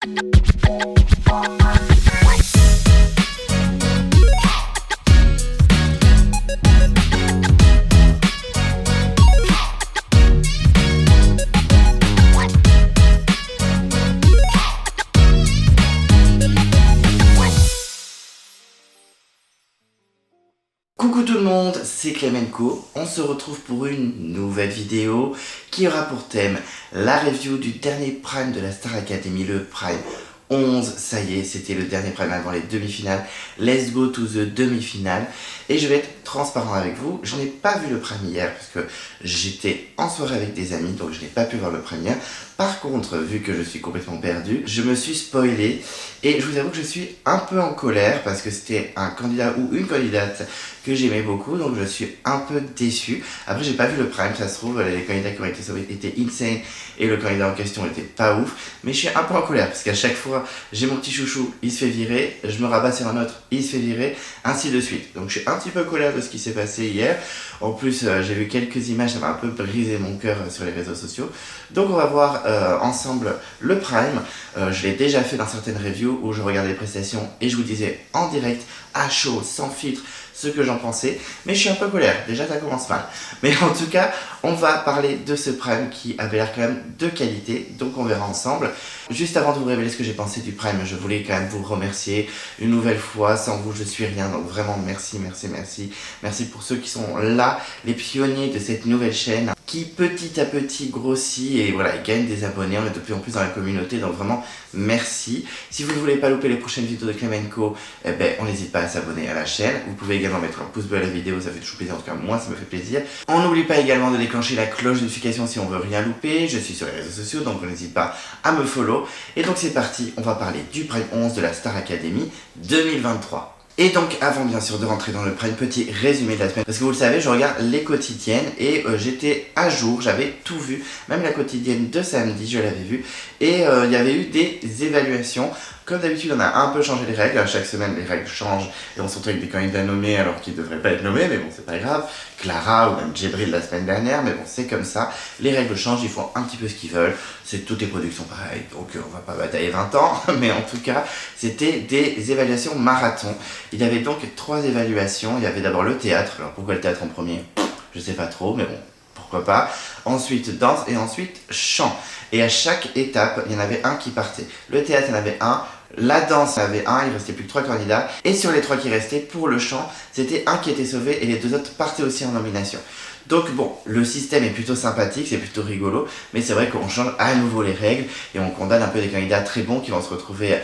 Coucou tout le monde, c'est Clemenco. On se retrouve pour une nouvelle vidéo qui aura pour thème la review du dernier Prime de la Star Academy, le Prime 11. Ça y est, c'était le dernier Prime avant les demi-finales. Let's go to the demi-finale. Et je vais être transparent avec vous, je n'ai pas vu le Prime hier parce que j'étais en soirée avec des amis, donc je n'ai pas pu voir le Prime hier. Par contre, vu que je suis complètement perdu, je me suis spoilé et je vous avoue que je suis un peu en colère parce que c'était un candidat ou une candidate que j'aimais beaucoup, donc je suis un peu déçu. Après, j'ai pas vu le Prime, ça se trouve, les candidats qui ont été sauvés étaient insane et le candidat en question était pas ouf, mais je suis un peu en colère parce qu'à chaque fois, j'ai mon petit chouchou, il se fait virer, je me rabats sur un autre, il se fait virer, ainsi de suite. Donc je suis un petit peu colère de ce qui s'est passé hier. En plus, j'ai vu quelques images, ça m'a un peu brisé mon cœur sur les réseaux sociaux. Donc on va voir ensemble le Prime. Je l'ai déjà fait dans certaines reviews où je regardais les prestations et je vous disais en direct, à chaud, sans filtre, ce que j'en pensais, mais je suis un peu colère, déjà ça commence mal. Mais en tout cas, on va parler de ce Prime qui avait l'air quand même de qualité, donc on verra ensemble. Juste avant de vous révéler ce que j'ai pensé du Prime, je voulais quand même vous remercier une nouvelle fois, sans vous je suis rien, donc vraiment merci, merci, merci. Merci pour ceux qui sont là, les pionniers de cette nouvelle chaîne, qui petit à petit grossit et voilà, gagne des abonnés, on est de plus en plus dans la communauté, donc vraiment merci. Si vous ne voulez pas louper les prochaines vidéos de Clemenco, eh ben, on n'hésite pas à s'abonner à la chaîne. Vous pouvez également mettre un pouce bleu à la vidéo, ça fait toujours plaisir, en tout cas moi ça me fait plaisir. On n'oublie pas également de déclencher la cloche de notification si on veut rien louper. Je suis sur les réseaux sociaux, donc n'hésite pas à me follow. Et donc c'est parti, on va parler du Prime 11 de la Star Academy 2023. Et donc avant bien sûr de rentrer dans le Prime, petit résumé de la semaine, parce que vous le savez, je regarde les quotidiennes et j'étais à jour, j'avais tout vu, même la quotidienne de samedi je l'avais vue, et il y avait eu des évaluations. Comme d'habitude, on a un peu changé les règles. Chaque semaine, les règles changent et on se retrouve avec des candidats nommés alors qu'ils ne devraient pas être nommés, mais bon, c'est pas grave. Clara ou même Djibril la semaine dernière, mais bon, c'est comme ça. Les règles changent, ils font un petit peu ce qu'ils veulent. C'est toutes les productions pareilles, donc on va pas batailler 20 ans, mais en tout cas, c'était des évaluations marathon. Il y avait donc 3 évaluations. Il y avait d'abord le théâtre. Alors pourquoi le théâtre en premier? Je sais pas trop, mais bon. Pourquoi pas. Ensuite danse et ensuite chant. Et à chaque étape, il y en avait un qui partait. Le théâtre, il y en avait un. La danse, il y en avait un. Il restait plus que 3 candidats. Et sur les 3 qui restaient, pour le chant, c'était un qui était sauvé et les 2 autres partaient aussi en nomination. Donc bon, le système est plutôt sympathique, c'est plutôt rigolo, mais c'est vrai qu'on change à nouveau les règles et on condamne un peu des candidats très bons qui vont se retrouver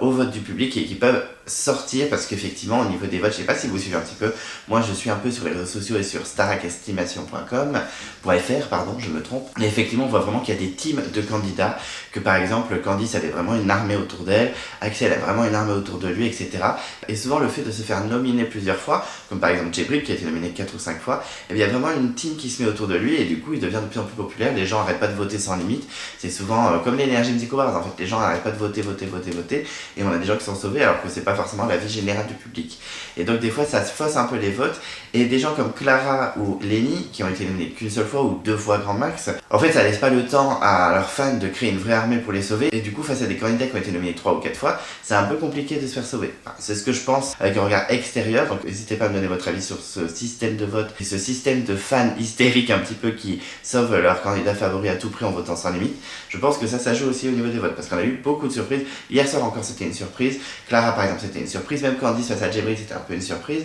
au vote du public et qui peuvent sortir parce qu'effectivement au niveau des votes, je sais pas si vous suivez un petit peu, moi je suis un peu sur les réseaux sociaux et sur staracestimation.com.fr, pardon, je me trompe, et effectivement on voit vraiment qu'il y a des teams de candidats, que par exemple Candice avait vraiment une armée autour d'elle, Axel a vraiment une armée autour de lui, etc. Et souvent le fait de se faire nominer plusieurs fois, comme par exemple Djibril qui a été nominé 4 ou 5 fois, et bien il y a vraiment une team qui se met autour de lui et du coup il devient de plus en plus populaire, les gens n'arrêtent pas de voter sans limite, c'est souvent comme l'énergie Music Awards, en fait les gens n'arrêtent pas de voter et on a des gens qui sont sauvés alors que c'est pas forcément la vie générale du public. Et donc des fois ça se fausse un peu les votes et des gens comme Clara ou Lenny qui ont été nominés qu'une seule fois ou 2 fois grand max, en fait ça laisse pas le temps à leurs fans de créer une vraie armée pour les sauver et du coup face à des candidats qui ont été nominés 3 ou 4 fois, c'est un peu compliqué de se faire sauver. Enfin, c'est ce que je pense avec un regard extérieur, donc n'hésitez pas à me donner votre avis sur ce système de vote et ce système de fans hystériques un petit peu qui sauvent leur candidat favori à tout prix en votant sans limite. Je pense que ça joue aussi au niveau des votes parce qu'on a eu beaucoup de surprises. Hier soir encore c'était une surprise, Clara par exemple c'était une surprise, même Candice face à Djibril c'était un peu une surprise,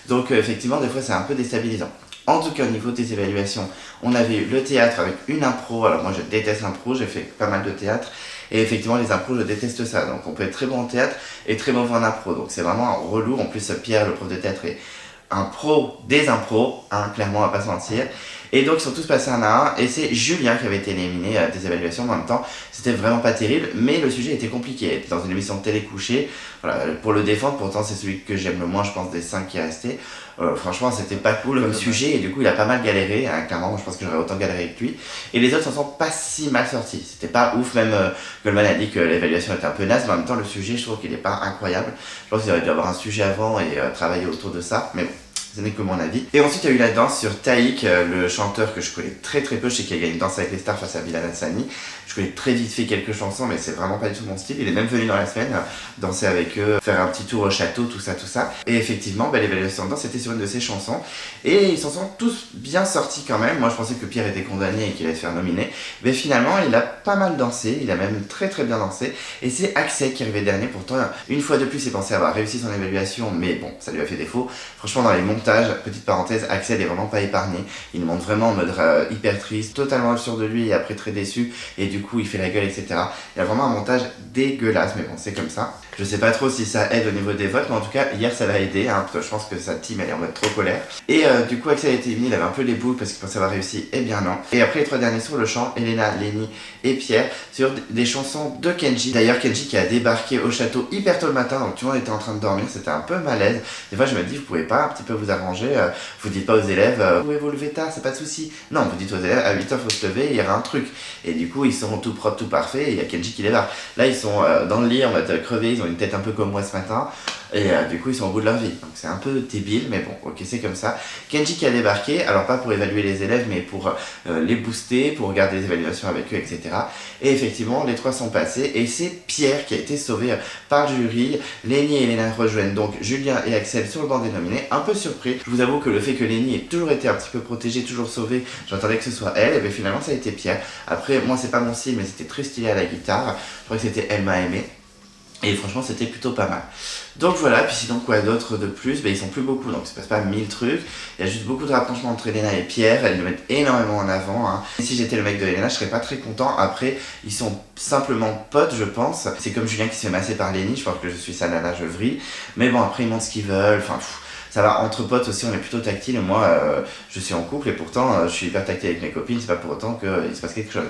donc effectivement des fois c'est un peu déstabilisant. En tout cas au niveau des évaluations, on avait eu le théâtre avec une impro, alors moi je déteste l'impro, j'ai fait pas mal de théâtre, et effectivement les impros je déteste ça, donc on peut être très bon en théâtre et très mauvais en impro, donc c'est vraiment un relou. En plus Pierre le prof de théâtre est un pro des impros, hein, clairement on va pas se mentir. Et donc ils sont tous passés un à un et c'est Julien qui avait été éliminé à des évaluations. En même temps c'était vraiment pas terrible mais le sujet était compliqué, il était dans une émission de télé couchée, voilà, pour le défendre pourtant c'est celui que j'aime le moins je pense des 5 qui est resté. Franchement c'était pas cool comme sujet et du coup il a pas mal galéré, hein, clairement je pense que j'aurais autant galéré avec lui et les autres s'en sont pas si mal sortis, c'était pas ouf, même Goldman a dit que l'évaluation était un peu naze mais en même temps le sujet je trouve qu'il est pas incroyable, je pense qu'il aurait dû avoir un sujet avant et travailler autour de ça, mais bon ce n'est que mon avis. Et ensuite il y a eu la danse sur Taïk, le chanteur que je connais très peu, je sais qu'il a gagné une danse avec les stars face à Bilal Hassani. Je connais très vite fait quelques chansons, mais c'est vraiment pas du tout mon style. Il est même venu dans la semaine danser avec eux, faire un petit tour au château, tout ça. Et effectivement, l'évaluation de danse était sur une de ses chansons. Et ils s'en sont tous bien sortis quand même. Moi je pensais que Pierre était condamné et qu'il allait se faire nominer. Mais finalement, il a pas mal dansé, il a même très bien dansé. Et c'est Axel qui est arrivé dernier. Pourtant, une fois de plus, il pensait avoir réussi son évaluation, mais bon, ça lui a fait défaut. Franchement, dans les montages, petite parenthèse, Axel est vraiment pas épargné. Il monte vraiment en mode hyper triste, totalement sûr de lui et après très déçu. Et du coup, il fait la gueule, etc. Il y a vraiment un montage dégueulasse, mais bon, c'est comme ça. Je sais pas trop si ça aide au niveau des votes, mais en tout cas, hier, ça l'a aidé. Hein, je pense que sa team, elle est en mode trop colère. Et du coup, Axel a été éliminé, il avait un peu les boules parce qu'il pensait avoir réussi, et bien non. Et après, les 3 derniers sur le chant, Elena, Lenny et Pierre, sur des chansons de Kenji. D'ailleurs, Kenji qui a débarqué au château hyper tôt le matin, donc tout le monde était en train de dormir, c'était un peu malaise. Des fois, je me dis, vous pouvez pas un petit peu vous arranger, vous dites pas aux élèves, vous pouvez vous lever tard, c'est pas de souci. Non, vous dites aux élèves, à 8h, faut se lever, il y aura un truc. Et du coup, ils sont tout propres, tout parfaits, et il y a Kenji qui débarque. Là, ils sont dans le lit, en mode crevé, ils ont une tête un peu comme moi ce matin. Et du coup, ils sont au bout de leur vie. Donc c'est un peu débile, mais bon, ok, c'est comme ça. Kenji qui a débarqué, alors pas pour évaluer les élèves, mais pour les booster, pour regarder les évaluations avec eux, etc. Et effectivement, les 3 sont passés. Et c'est Pierre qui a été sauvé par le jury. Lenny et Elena rejoignent donc Julien et Axel sur le banc des nominés. Un peu surpris. Je vous avoue que le fait que Lenny ait toujours été un petit peu protégée, toujours sauvée, j'attendais que ce soit elle. Et bien finalement, ça a été Pierre. Après, moi, c'est pas mon style, mais c'était très stylé à la guitare. Je crois que c'était Elle m'a aimé. Et franchement, c'était plutôt pas mal. Donc voilà, puis sinon quoi d'autre de plus, ils sont plus beaucoup, donc il se passe pas 1000 trucs. Il y a juste beaucoup de rapprochements entre Elena et Pierre, elles le mettent énormément en avant. Hein. Et si j'étais le mec de Elena, je serais pas très content. Après, ils sont simplement potes, je pense. C'est comme Julien qui se fait masser par Lenny, je pense que je suis sa nana, je vrille. Mais bon, après, ils montrent ce qu'ils veulent, enfin... Ça va, entre potes aussi, on est plutôt tactile. Moi, je suis en couple et pourtant, je suis hyper tactile avec mes copines. C'est pas pour autant qu'il se passe quelque chose.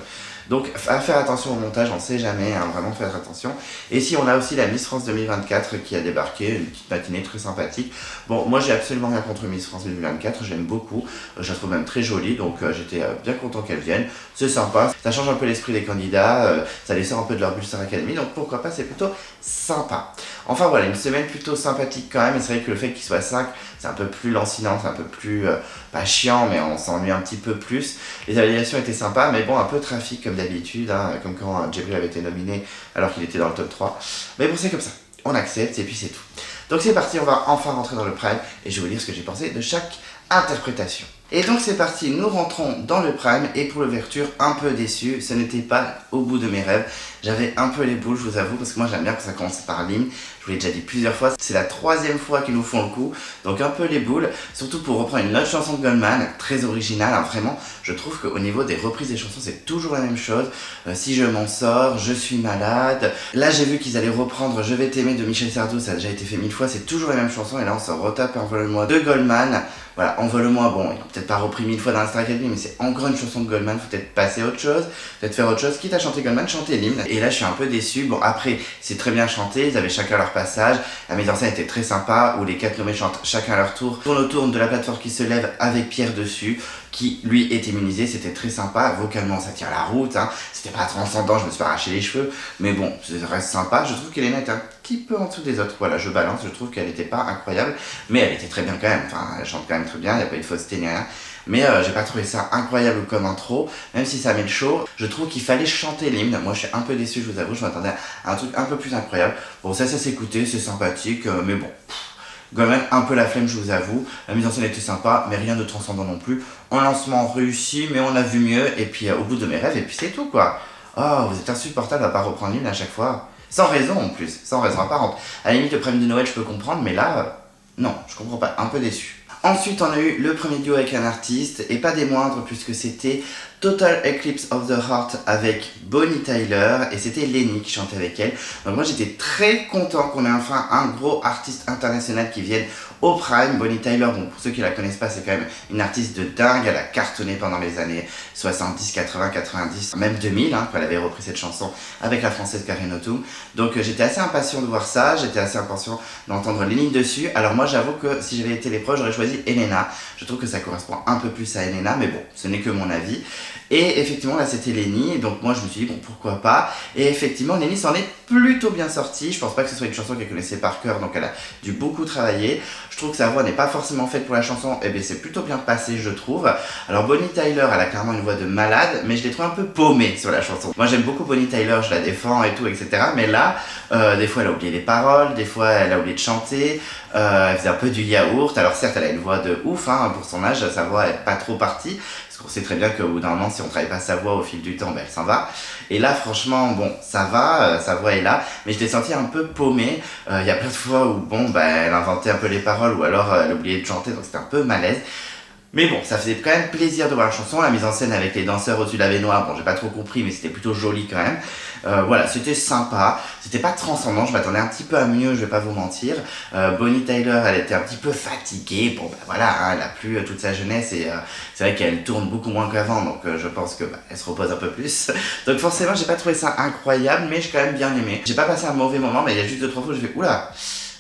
Donc, à faire attention au montage, on ne sait jamais, hein, vraiment faire attention. Et si on a aussi la Miss France 2024 qui a débarqué, une petite matinée très sympathique. Bon, moi, j'ai absolument rien contre Miss France 2024, j'aime beaucoup. Je la trouve même très jolie, donc j'étais bien content qu'elle vienne. C'est sympa, ça change un peu l'esprit des candidats, ça les sort un peu de leur bulle Star Academy, donc pourquoi pas, c'est plutôt sympa. Enfin voilà, une semaine plutôt sympathique quand même, et c'est vrai que le fait qu'il soit 5, c'est un peu plus lancinant, c'est un peu plus, pas chiant, mais on s'ennuie un petit peu plus. Les évaluations étaient sympas, mais bon, un peu trafic comme d'habitude, hein, comme quand Djibril avait été nominé alors qu'il était dans le top 3. Mais bon, c'est comme ça, on accepte et puis c'est tout. Donc c'est parti, on va enfin rentrer dans le prime, et je vais vous dire ce que j'ai pensé de chaque interprétation. Et donc c'est parti, nous rentrons dans le prime et pour l'ouverture, un peu déçu, ce n'était pas au bout de mes rêves. J'avais un peu les boules, je vous avoue, parce que moi j'aime bien quand ça commence par l'hymne. Je vous l'ai déjà dit plusieurs fois, c'est la 3e fois qu'ils nous font le coup, donc un peu les boules, surtout pour reprendre une autre chanson de Goldman, très originale, hein, vraiment. Je trouve qu'au niveau des reprises des chansons, c'est toujours la même chose. Si je m'en sors, je suis malade. Là j'ai vu qu'ils allaient reprendre Je vais t'aimer de Michel Sardou, ça a déjà été fait 1000 fois, c'est toujours la même chanson, et là on se retape Envole-moi de Goldman. Voilà, Envole-moi, bon, ils n'ont peut-être pas repris 1000 fois dans la Star Academy, mais c'est encore une chanson de Goldman, faut peut-être passer à autre chose, peut-être faire autre chose, quitte à chanter Goldman, chanter l'hymne. Et là, je suis un peu déçu. Bon, après, c'est très bien chanté, ils avaient chacun leur passage, la mise en scène était très sympa, où les 4 nommés chantent chacun leur tour, tourne autour de la plateforme qui se lève avec Pierre dessus, qui lui est immunisé, c'était très sympa, vocalement ça tient la route, hein. C'était pas transcendant, je me suis pas arraché les cheveux, mais bon, ça reste sympa. Je trouve qu'Elena était un petit peu en dessous des autres, voilà, je balance, je trouve qu'elle n'était pas incroyable, mais elle était très bien quand même, enfin, elle chante quand même très bien, il n'y a pas eu de fausseté ni rien. Mais j'ai pas trouvé ça incroyable comme intro, même si ça met le show. Je trouve qu'il fallait chanter l'hymne. Moi je suis un peu déçu, je vous avoue, je m'attendais à un truc un peu plus incroyable. Bon, ça s'écoutait, c'est sympathique, mais bon. Goldman, un peu la flemme, je vous avoue. La mise en scène était sympa, mais rien de transcendant non plus. En lancement réussi, mais on a vu mieux. Et puis au bout de mes rêves, et puis c'est tout quoi. Oh, vous êtes insupportable à pas reprendre l'hymne à chaque fois. Sans raison en plus, sans raison apparente. À la limite, le problème de Noël, je peux comprendre, mais là, non, je comprends pas. Un peu déçu. Ensuite, on a eu le premier duo avec un artiste, et pas des moindres, puisque c'était Total Eclipse of the Heart avec Bonnie Tyler, et c'était Lenny qui chantait avec elle. Donc moi j'étais très content qu'on ait enfin un gros artiste international qui vienne au prime. Bonnie Tyler, bon, pour ceux qui la connaissent pas, c'est quand même une artiste de dingue, elle a cartonné pendant les années 70, 80, 90, même 2000, hein, quand elle avait repris cette chanson avec la française Karine Otoum. Donc j'étais assez impatient de voir ça, j'étais assez impatient d'entendre Lenny dessus. Alors moi j'avoue que si j'avais été l'épreuve, j'aurais choisi Elena. Je trouve que ça correspond un peu plus à Elena, mais bon, ce n'est que mon avis. Et effectivement, là, c'était Lenny, donc moi, je me suis dit, bon, pourquoi pas. Et effectivement, Lenny s'en est plutôt bien sortie. Je pense pas que ce soit une chanson qu'elle connaissait par cœur, donc elle a dû beaucoup travailler. Je trouve que sa voix n'est pas forcément faite pour la chanson, et bien c'est plutôt bien passé, je trouve. Alors Bonnie Tyler, elle a clairement une voix de malade, mais je l'ai trouvée un peu paumée sur la chanson. Moi, j'aime beaucoup Bonnie Tyler, je la défends et tout, etc. Mais là, des fois, elle a oublié les paroles, des fois, elle a oublié de chanter. Elle faisait un peu du yaourt. Alors certes, elle a une voix de ouf, hein, pour son âge, sa voix est pas trop partie. Parce qu'on sait très bien qu'au bout d'un moment, si on travaille pas sa voix au fil du temps, ben, elle s'en va. Et là, franchement, bon, ça va, sa voix est là, mais je l'ai sentie un peu paumée. Il y a plein de fois où, bon, ben, elle inventait un peu les paroles, ou alors elle oubliait de chanter, donc c'était un peu malaise. Mais bon, ça faisait quand même plaisir de voir la chanson, la mise en scène avec les danseurs au-dessus de la baignoire, bon j'ai pas trop compris mais c'était plutôt joli quand même. Voilà, c'était sympa, c'était pas transcendant, je m'attendais un petit peu à mieux, je vais pas vous mentir. Bonnie Tyler, elle était un petit peu fatiguée, bon bah voilà, hein, elle a plus toute sa jeunesse et c'est vrai qu'elle tourne beaucoup moins qu'avant, donc je pense que elle se repose un peu plus. Donc forcément j'ai pas trouvé ça incroyable, mais j'ai quand même bien aimé. J'ai pas passé un mauvais moment, mais il y a juste 2-3 fois où je fais oula.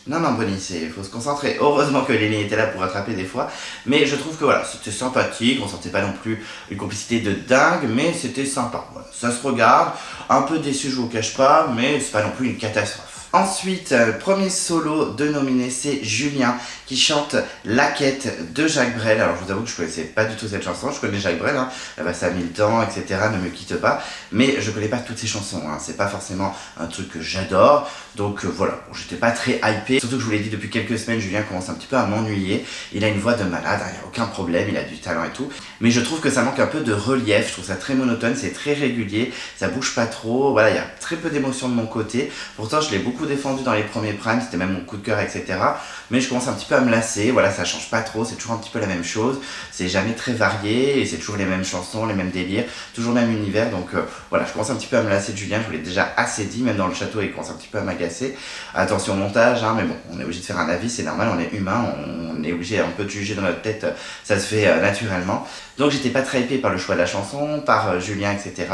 Non, non, Bonnie, il faut se concentrer. Heureusement que Lenny était là pour rattraper des fois. Mais je trouve que voilà, c'était sympathique. On sentait pas non plus une complicité de dingue, mais c'était sympa. Voilà, ça se regarde. Un peu déçu, je vous cache pas, mais c'est pas non plus une catastrophe. Ensuite, premier solo de nominé, c'est Julien qui chante La Quête de Jacques Brel. Alors je vous avoue que je connaissais pas du tout cette chanson, je connais Jacques Brel, hein. Ça a mis le temps, etc. Ne me quitte pas, mais je connais pas toutes ses chansons, hein. C'est pas forcément un truc que j'adore, donc voilà, bon, j'étais pas très hypé. Surtout que je vous l'ai dit depuis quelques semaines, Julien commence un petit peu à m'ennuyer. Il a une voix de malade, il n'y a aucun problème, il a du talent et tout, mais je trouve que ça manque un peu de relief, je trouve ça très monotone, c'est très régulier, ça bouge pas trop, voilà, il y a très peu d'émotions de mon côté. Pourtant je l'ai beaucoup défendu dans les premiers primes, c'était même mon coup de cœur, etc. Mais je commence un petit peu à me lasser, voilà, ça change pas trop, c'est toujours un petit peu la même chose, c'est jamais très varié, et c'est toujours les mêmes chansons, les mêmes délires, toujours le même univers, donc voilà, je commence un petit peu à me lasser de Julien, je vous l'ai déjà assez dit, même dans le château il commence un petit peu à m'agacer. Attention au montage, hein, mais bon, on est obligé de faire un avis, c'est normal, on est humain, on est obligé un peu de juger dans notre tête, ça se fait naturellement. Donc j'étais pas très hypé par le choix de la chanson, par Julien, etc.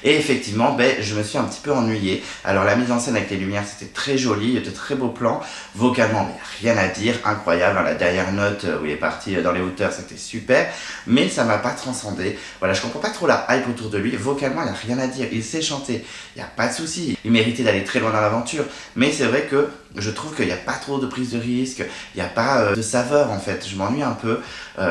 Et effectivement, ben, je me suis un petit peu ennuyé. Alors la mise en scène avec les lumières, c'était très joli, il y a de très beaux plans. Vocalement, mais rien à dire, incroyable. Hein, la dernière note où il est parti dans les hauteurs, c'était super. Mais ça m'a pas transcendé. Voilà, je comprends pas trop la hype autour de lui. Vocalement, il n'y a rien à dire. Il sait chanter, il n'y a pas de souci. Il méritait d'aller très loin dans l'aventure. Mais c'est vrai que je trouve qu'il n'y a pas trop de prise de risque, il n'y a pas de saveur en fait, je m'ennuie un peu.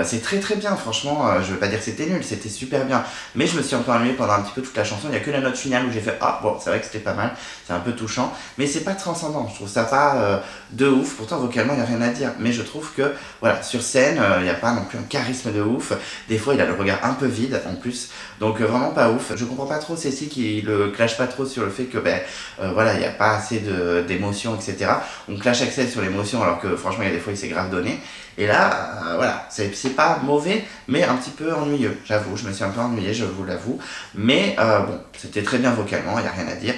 C'est très très bien, franchement, je veux pas dire que c'était nul, c'était super bien. Mais je me suis un peu ennuyé pendant un petit peu toute la chanson, il n'y a que la note finale où j'ai fait ah bon, c'est vrai que c'était pas mal, c'est un peu touchant, mais c'est pas transcendant, je trouve ça pas de ouf, pourtant vocalement il n'y a rien à dire. Mais je trouve que voilà, sur scène, il n'y a pas non plus un charisme de ouf, des fois il a le regard un peu vide en plus, donc vraiment pas ouf. Je comprends pas trop Cécile qui le clash pas trop sur le fait que voilà, il n'y a pas assez d'émotions, etc. On clash Axel sur l'émotion alors que franchement il y a des fois il s'est grave donné. Et là, voilà, c'est pas mauvais, mais un petit peu ennuyeux, j'avoue, je me suis un peu ennuyé, je vous l'avoue. Mais bon, c'était très bien vocalement, il n'y a rien à dire,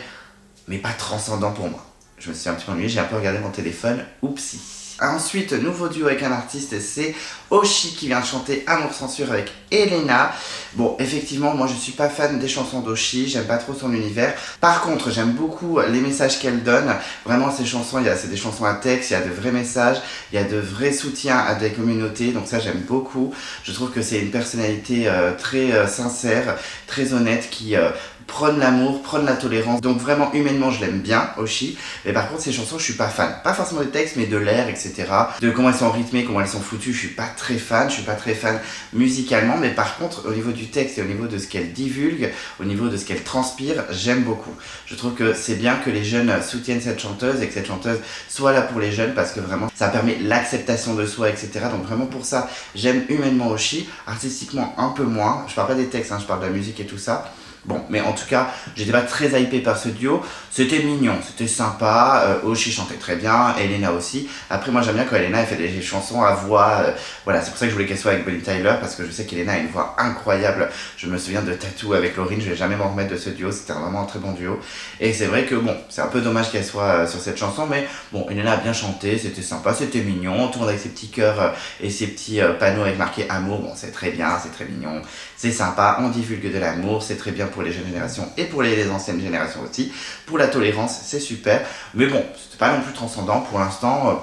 mais pas transcendant pour moi. Je me suis un petit peu ennuyé, j'ai un peu regardé mon téléphone, oupsie. Ensuite, nouveau duo avec un artiste, c'est Oshi qui vient de chanter Amour Censure avec Elena. Bon, effectivement, moi je suis pas fan des chansons d'Oshi, j'aime pas trop son univers. Par contre, j'aime beaucoup les messages qu'elle donne. Vraiment, ces chansons, c'est des chansons à texte, il y a de vrais messages, il y a de vrais soutiens à des communautés, donc ça j'aime beaucoup. Je trouve que c'est une personnalité très sincère, très honnête, qui prône l'amour, prône la tolérance. Donc vraiment, humainement, je l'aime bien, Oshi. Mais par contre, ces chansons, je suis pas fan. Pas forcément des textes, mais de l'air, etc. De comment elles sont rythmées, comment elles sont foutues, je suis pas très fan. Je suis pas très fan musicalement. Mais par contre, au niveau du texte et au niveau de ce qu'elle divulgue, au niveau de ce qu'elle transpire, j'aime beaucoup. Je trouve que c'est bien que les jeunes soutiennent cette chanteuse et que cette chanteuse soit là pour les jeunes parce que vraiment, ça permet l'acceptation de soi, etc. Donc vraiment pour ça, j'aime humainement Oshi. Artistiquement, un peu moins. Je parle pas des textes, hein, je parle de la musique et tout ça. Bon, mais en tout cas, j'étais pas très hypé par ce duo. C'était mignon, c'était sympa. Oshi chantait très bien, Elena aussi. Après, moi j'aime bien quand Elena elle fait des chansons à voix. Voilà, c'est pour ça que je voulais qu'elle soit avec Bonnie Tyler parce que je sais qu'Elena a une voix incroyable. Je me souviens de Tattoo avec Lauryn, je vais jamais m'en remettre de ce duo. C'était vraiment un très bon duo. Et c'est vrai que bon, c'est un peu dommage qu'elle soit sur cette chanson, mais bon, Elena a bien chanté, c'était sympa, c'était mignon. Tout le monde avec ses petits cœurs et ses petits panneaux avec marqué amour. Bon, c'est très bien, c'est très mignon, c'est sympa. On divulgue de l'amour, c'est très bien pour les jeunes générations et pour les anciennes générations aussi. Pour la tolérance, c'est super. Mais bon, c'était pas non plus transcendant pour l'instant.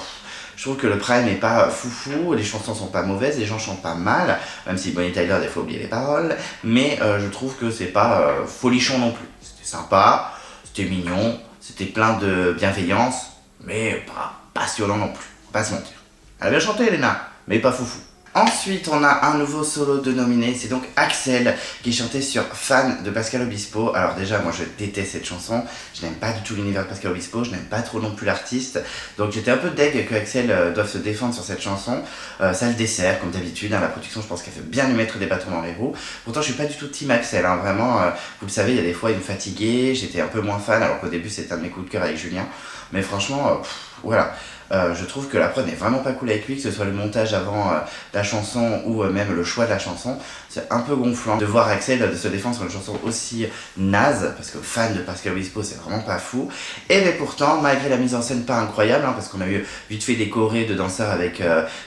Je trouve que le Prime n'est pas foufou, les chansons sont pas mauvaises, les gens chantent pas mal, même si Bonnie Tyler, des fois, oublie les paroles, mais je trouve que c'est pas folichon non plus. C'était sympa, c'était mignon, c'était plein de bienveillance, mais pas passionnant non plus, faut pas se mentir. Elle a bien chanté, Elena, mais pas foufou. Ensuite, on a un nouveau solo de nominé, c'est donc Axel qui chantait sur Fan de Pascal Obispo. Alors déjà, moi je déteste cette chanson, je n'aime pas du tout l'univers de Pascal Obispo, je n'aime pas trop non plus l'artiste. Donc j'étais un peu deg que Axel doive se défendre sur cette chanson. Ça le dessert, comme d'habitude, hein, la production je pense qu'elle fait bien lui mettre des bâtons dans les roues. Pourtant je suis pas du tout team Axel, hein, vraiment, vous le savez, il y a des fois il me fatiguait, j'étais un peu moins fan, alors qu'au début c'était un de mes coups de cœur avec Julien. Mais franchement, voilà. Je trouve que la prod n'est vraiment pas cool avec lui, que ce soit le montage avant la chanson ou même le choix de la chanson. C'est un peu gonflant de voir Axel de se défendre sur une chanson aussi naze, parce que fan de Pascal Obispo, c'est vraiment pas fou. Et mais pourtant, malgré la mise en scène pas incroyable, hein, parce qu'on a eu vite fait des chorés de danseurs avec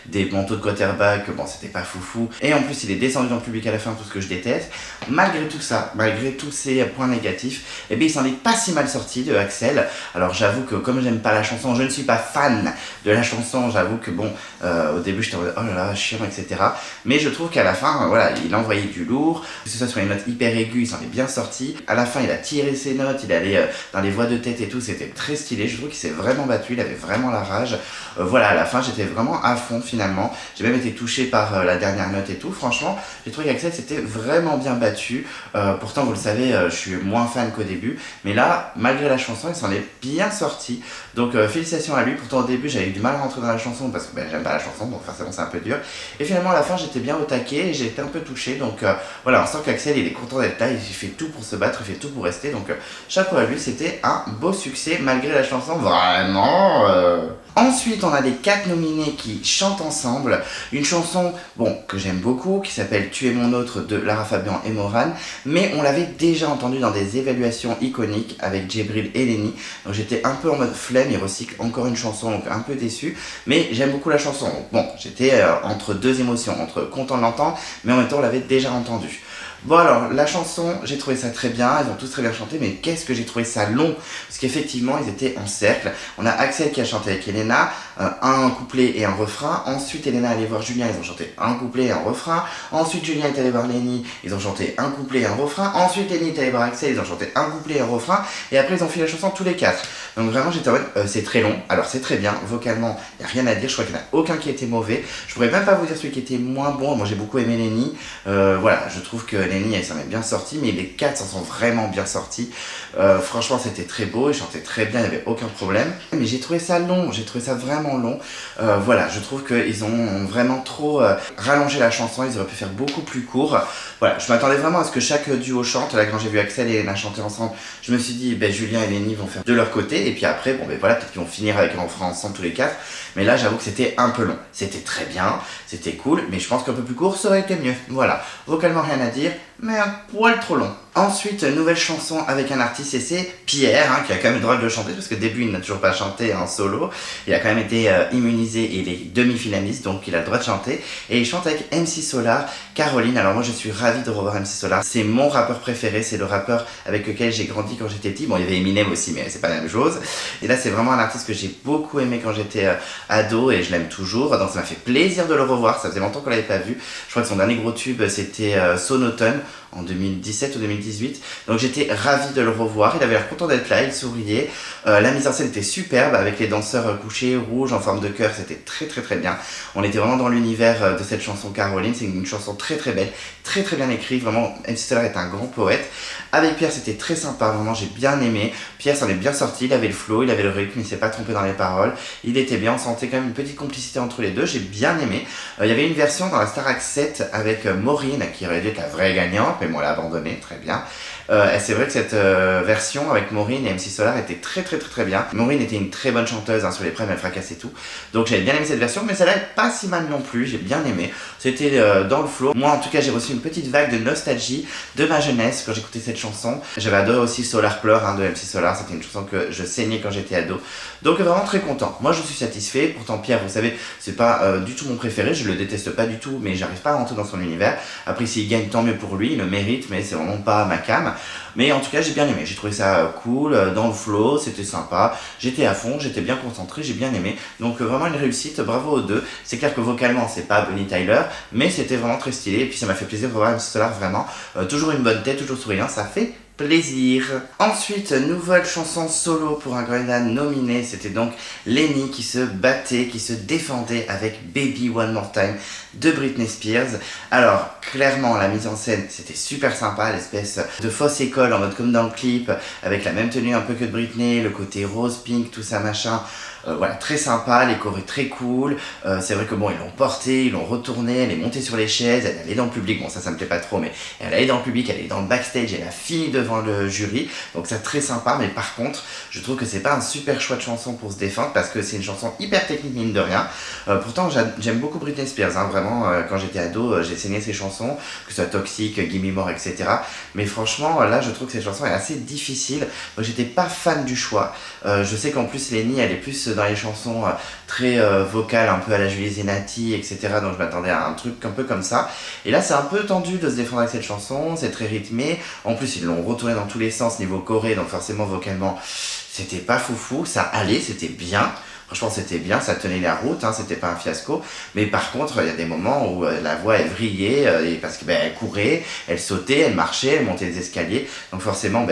des manteaux de quarterback, bon c'était pas foufou. Et en plus il est descendu dans le public à la fin, tout ce que je déteste. Malgré tout ça, malgré tous ces points négatifs, eh bien il s'en est pas si mal sorti de Axel. Alors j'avoue que comme j'aime pas la chanson, je ne suis pas fan de la chanson, j'avoue que bon, au début j'étais en mode oh là là, chiant, etc. Mais je trouve qu'à la fin, voilà, il a envoyé du lourd, que ce soit sur les notes hyper aiguës, il s'en est bien sorti. À la fin, il a tiré ses notes, il allait dans les voix de tête et tout, c'était très stylé. Je trouve qu'il s'est vraiment battu, il avait vraiment la rage. Voilà, à la fin, j'étais vraiment à fond finalement. J'ai même été touché par la dernière note et tout. Franchement, j'ai trouvé qu'Axel s'était vraiment bien battu. Pourtant, vous le savez, je suis moins fan qu'au début. Mais là, malgré la chanson, il s'en est bien sorti. Donc, félicitations à lui. Pourtant, au début, j'avais eu du mal à rentrer dans la chanson parce que ben, j'aime pas la chanson, donc forcément, c'est un peu dur. Et finalement, à la fin, j'étais bien au taquet et j'ai été un peu touché. Donc, voilà, on sent qu'Axel, il est content d'être là. Il fait tout pour se battre, il fait tout pour rester. Donc, chapeau à lui, c'était un beau succès malgré la chanson. Vraiment. Ensuite, on a les 4 nominés qui chantent ensemble. Une chanson, bon, que j'aime beaucoup, qui s'appelle Tu es mon autre de Lara Fabian et Morane. Mais on l'avait déjà entendu dans des évaluations iconiques avec Djibril et Lenny. Donc j'étais un peu en mode flemme, il recycle encore une chanson, donc un peu déçu. Mais j'aime beaucoup la chanson. Donc bon, j'étais entre deux émotions, entre content de l'entendre, mais en même temps on l'avait déjà entendu. Bon alors, la chanson, j'ai trouvé ça très bien, ils ont tous très bien chanté, mais qu'est-ce que j'ai trouvé ça long, parce qu'effectivement, ils étaient en cercle. On a Axel qui a chanté avec Elena, un couplet et un refrain. Ensuite, Elena est allée voir Julien, ils ont chanté un couplet et un refrain. Ensuite, Julien est allé voir Lenny, ils ont chanté un couplet et un refrain. Ensuite, Lenny est allé voir Axel, ils ont chanté un couplet et un refrain. Et après, ils ont fait la chanson tous les 4. Donc vraiment, j'étais en mode, c'est très long. Alors, c'est très bien, vocalement, il n'y a rien à dire, je crois qu'il n'y en a aucun qui était mauvais. Je pourrais même pas vous dire celui qui était moins bon, moi j'ai beaucoup aimé Lenny. Voilà, je trouve que Lenny, elle s'en est bien sortie, mais les 4 s'en sont vraiment bien sortis. Franchement, c'était très beau, ils chantaient très bien, il n'y avait aucun problème. Mais j'ai trouvé ça long, j'ai trouvé ça vraiment long. Voilà, je trouve qu'ils ont vraiment trop rallongé la chanson, ils auraient pu faire beaucoup plus court. Voilà, je m'attendais vraiment à ce que chaque duo chante. Là, quand j'ai vu Axel et Elena chanter ensemble, je me suis dit, ben, Julien et Lenny vont faire de leur côté. Et puis après, bon, ben voilà, peut-être qu'ils vont finir avec un refrain ensemble tous les 4. Mais là, j'avoue que c'était un peu long. C'était très bien, c'était cool, mais je pense qu'un peu plus court, ça aurait été mieux. Voilà, vocalement rien à dire, mais un poil trop long. Ensuite, nouvelle chanson avec un artiste, et c'est Pierre, hein, qui a quand même le droit de le chanter, parce que au début, il n'a toujours pas chanté en solo. Il a quand même été immunisé et il est demi-finaliste, donc il a le droit de chanter. Et il chante avec MC Solar, Caroline. Alors moi, je suis ravi de revoir MC Solar. C'est mon rappeur préféré, c'est le rappeur avec lequel j'ai grandi quand j'étais petit. Bon, il y avait Eminem aussi, mais c'est pas la même chose. Et là, c'est vraiment un artiste que j'ai beaucoup aimé quand j'étais ado, et je l'aime toujours. Donc ça m'a fait plaisir de le revoir, ça faisait longtemps qu'on l'avait pas vu. Je crois que son dernier gros tube, c'était Sonotone, en 2017 ou 2018. Donc j'étais ravi de le revoir, il avait l'air content d'être là, il souriait. La mise en scène était superbe avec les danseurs couchés rouges en forme de cœur, c'était très très très bien. On était vraiment dans l'univers de cette chanson Caroline, c'est une chanson très très belle, très très bien écrite, vraiment MC Solar est un grand poète. Avec Pierre c'était très sympa, vraiment j'ai bien aimé. Pierre s'en est bien sorti, il avait le flow, il avait le rythme, il s'est pas trompé dans les paroles, il était bien, on sentait quand même une petite complicité entre les deux, j'ai bien aimé. Il y avait une version dans la Starac 7 avec Maureen qui aurait dû être la vraie gagnante, mais bon elle a abandonné, très bien. C'est vrai que cette version avec Maureen et MC Solar était très très très très bien. Maureen était une très bonne chanteuse, hein, sur les primes elle fracassait tout. Donc j'avais bien aimé cette version, mais celle-là est pas si mal non plus, j'ai bien aimé. C'était dans le flow. Moi en tout cas j'ai reçu une petite vague de nostalgie de ma jeunesse quand j'écoutais cette chanson. J'avais adoré aussi Solar Pleure, hein, de MC Solar, c'était une chanson que je saignais quand j'étais ado. Donc vraiment très content. Moi je suis satisfait. Pourtant Pierre, vous savez, c'est pas du tout mon préféré, je le déteste pas du tout, mais j'arrive pas à rentrer dans son univers. Après s'il gagne tant mieux pour lui, il le mérite, mais c'est vraiment pas ma came. Mais en tout cas, j'ai bien aimé. J'ai trouvé ça cool, dans le flow, c'était sympa. J'étais à fond, j'étais bien concentré, j'ai bien aimé. Donc vraiment une réussite, bravo aux deux. C'est clair que vocalement, c'est pas Bonnie Tyler, mais c'était vraiment très stylé. Et puis ça m'a fait plaisir de voir MC Solar vraiment. Toujours une bonne tête, toujours souriant, ça fait plaisir. Ensuite, nouvelle chanson solo pour un Grenade nominé, c'était donc Lenny qui se battait, qui se défendait avec Baby One More Time de Britney Spears. Alors, clairement, la mise en scène, c'était super sympa, l'espèce de fausse école en mode comme dans le clip, avec la même tenue un peu que de Britney, le côté rose, pink, tout ça machin. Voilà, très sympa, les chorés très cool. C'est vrai que bon, ils l'ont portée, ils l'ont retournée, elle est montée sur les chaises, elle allait dans le public, bon ça me plaît pas trop, mais elle allait dans le public, elle est dans le backstage, elle a fini devant le jury, donc c'est très sympa, mais par contre, je trouve que c'est pas un super choix de chanson pour se défendre, parce que c'est une chanson hyper technique mine de rien. Pourtant, j'aime beaucoup Britney Spears, hein, vraiment, quand j'étais ado, j'ai saigné ses chansons, que ce soit Toxic, Gimme More, etc. Mais franchement, là, je trouve que cette chanson est assez difficile. Moi, j'étais pas fan du choix. Je sais qu'en plus, Lenny, elle est plus dans les chansons très vocales, un peu à la Julie Zenati, etc. Donc je m'attendais à un truc un peu comme ça. Et là, c'est un peu tendu de se défendre avec cette chanson, c'est très rythmé. En plus, ils l'ont retourné dans tous les sens niveau choré, donc forcément, vocalement, c'était pas foufou. Ça allait, c'était bien. Franchement, c'était bien, ça tenait la route, hein, c'était pas un fiasco. Mais par contre, il y a des moments où la voix, elle vrillait, parce que elle courait, elle sautait, elle marchait, elle montait les escaliers. Donc forcément,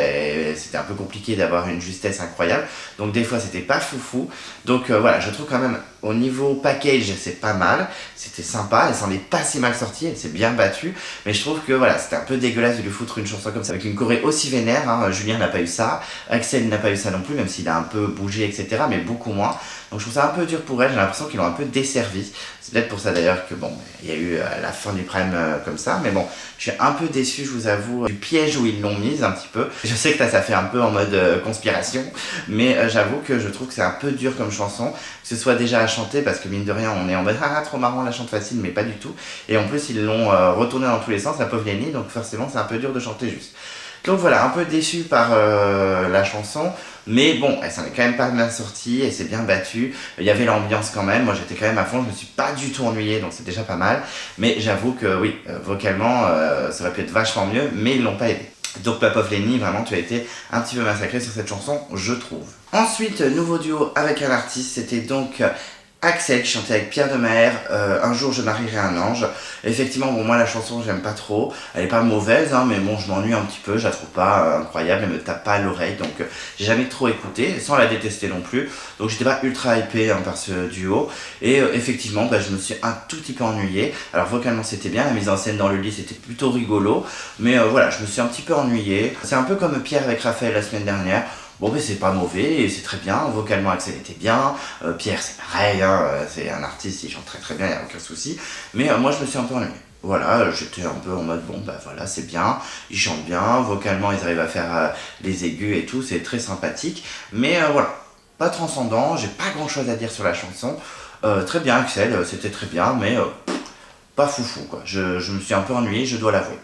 c'était un peu compliqué d'avoir une justesse incroyable. Donc des fois, c'était pas foufou. Donc voilà, je trouve quand même, au niveau package, c'est pas mal. C'était sympa, elle s'en est pas si mal sortie, elle s'est bien battue. Mais je trouve que voilà, c'était un peu dégueulasse de lui foutre une chanson comme ça, avec une choré aussi vénère. Hein. Julien n'a pas eu ça, Axel n'a pas eu ça non plus, même s'il a un peu bougé, etc. Mais beaucoup moins. Donc je trouve ça un peu dur pour elle, j'ai l'impression qu'ils l'ont un peu desservi. C'est peut-être pour ça d'ailleurs que bon, il y a eu la fin du prime comme ça, mais bon, je suis un peu déçu, je vous avoue, du piège où ils l'ont mise un petit peu. Je sais que ça fait un peu en mode conspiration, mais j'avoue que je trouve que c'est un peu dur comme chanson, que ce soit déjà à chanter, parce que mine de rien, on est en mode ah trop marrant, la chante facile, mais pas du tout. Et en plus, ils l'ont retourné dans tous les sens, la pauvre Lenny, donc forcément, c'est un peu dur de chanter juste. Donc voilà, un peu déçu par la chanson, mais bon, elle s'en est quand même pas mal sortie, elle s'est bien battue, il y avait l'ambiance quand même, moi j'étais quand même à fond, je me suis pas du tout ennuyé, donc c'est déjà pas mal, mais j'avoue que oui, vocalement, ça aurait pu être vachement mieux, mais ils l'ont pas aidé. Donc ma pauvre Lenny, vraiment tu as été un petit peu massacrée sur cette chanson, je trouve. Ensuite, nouveau duo avec un artiste, c'était donc Axel qui chantait avec Pierre Demers, Un jour je marierai un ange. Effectivement, bon, moi la chanson j'aime pas trop, elle est pas mauvaise, hein, mais bon, je m'ennuie un petit peu, je la trouve pas incroyable, elle me tape pas à l'oreille, donc j'ai jamais trop écouté, sans la détester non plus, donc j'étais pas ultra hypé hein, par ce duo, et effectivement, je me suis un tout petit peu ennuyé. Alors vocalement c'était bien, la mise en scène dans le lit c'était plutôt rigolo, mais voilà, je me suis un petit peu ennuyé. C'est un peu comme Pierre avec Raphaël la semaine dernière. Bon, mais c'est pas mauvais, et c'est très bien, vocalement Axel était bien, Pierre c'est pareil, hein, c'est un artiste, il chante très très bien, il n'y a aucun souci, mais moi je me suis un peu ennuyé. Voilà, j'étais un peu en mode bon voilà c'est bien, ils chantent bien, vocalement ils arrivent à faire les aigus et tout, c'est très sympathique, mais voilà, pas transcendant, j'ai pas grand chose à dire sur la chanson, très bien Axel, c'était très bien, mais pas foufou quoi, je me suis un peu ennuyé, je dois l'avouer.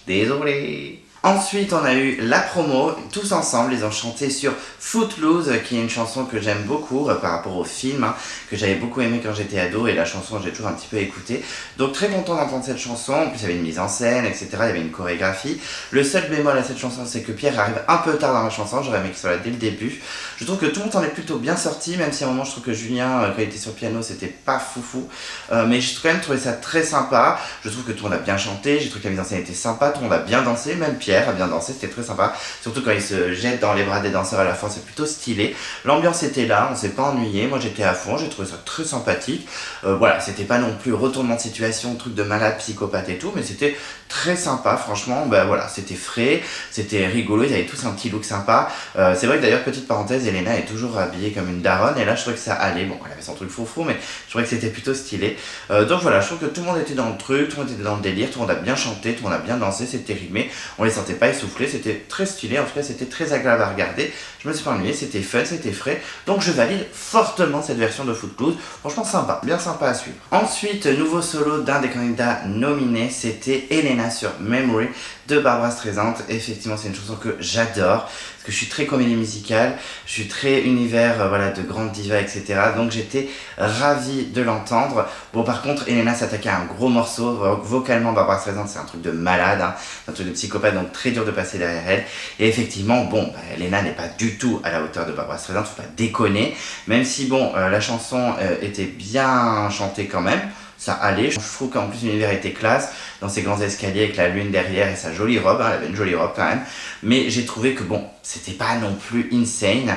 Désolé. Ensuite, on a eu la promo, tous ensemble, ils ont chanté sur Footloose, qui est une chanson que j'aime beaucoup par rapport au film, hein, que j'avais beaucoup aimé quand j'étais ado, et la chanson j'ai toujours un petit peu écouté. Donc très content d'entendre cette chanson, en plus il y avait une mise en scène, etc., il y avait une chorégraphie. Le seul bémol à cette chanson, c'est que Pierre arrive un peu tard dans la chanson, j'aurais aimé qu'il soit là dès le début. Je trouve que tout le monde s'en est plutôt bien sorti, même si à un moment je trouve que Julien, quand il était sur le piano, c'était pas foufou. Mais j'ai quand même trouvé ça très sympa, je trouve que tout le monde a bien chanté, j'ai trouvé que la mise en scène était sympa, tout le monde a bien dansé, même Pierre a bien dansé, c'était très sympa, surtout quand il se jette dans les bras des danseurs à la fin, c'est plutôt stylé. L'ambiance était là, on s'est pas ennuyé, moi j'étais à fond, j'ai trouvé ça très sympathique. Voilà, c'était pas non plus retournement de situation, truc de malade, psychopathe et tout, mais c'était très sympa, franchement, voilà, c'était frais, c'était rigolo, ils avaient tous un petit look sympa. C'est vrai que d'ailleurs, petite parenthèse, Elena est toujours habillée comme une daronne, et là je trouvais que ça allait, bon, elle avait son truc foufou, mais je trouvais que c'était plutôt stylé. Donc voilà, je trouve que tout le monde était dans le truc, tout le monde était dans le délire, tout le monde a bien chanté, tout le monde a bien dansé, c'était rythmé, on les sentait pas essoufflés, c'était très stylé, en tout cas c'était très agréable à regarder, je me suis pas ennuyé, c'était fun, c'était frais, donc je valide fortement cette version de Footloose, franchement sympa, bien sympa à suivre. Ensuite, nouveau solo d'un des candidats nominés, c'était Elena sur Memory de Barbra Streisand. Effectivement, c'est une chanson que j'adore, parce que je suis très comédie musicale, je suis très univers voilà, de grande diva, etc. Donc j'étais ravi de l'entendre. Bon, par contre, Elena s'attaquait à un gros morceau, vocalement Barbra Streisand, c'est un truc de malade, hein, un truc de psychopathe, donc donc très dur de passer derrière elle. Et effectivement, bon, Elena n'est pas du tout à la hauteur de Barbra Streisand, faut pas déconner. Même si, bon, la chanson était bien chantée quand même, ça allait. Je trouve qu'en plus l'univers était classe, dans ses grands escaliers avec la lune derrière et sa jolie robe, elle avait une jolie robe quand même. Mais j'ai trouvé que bon, c'était pas non plus insane,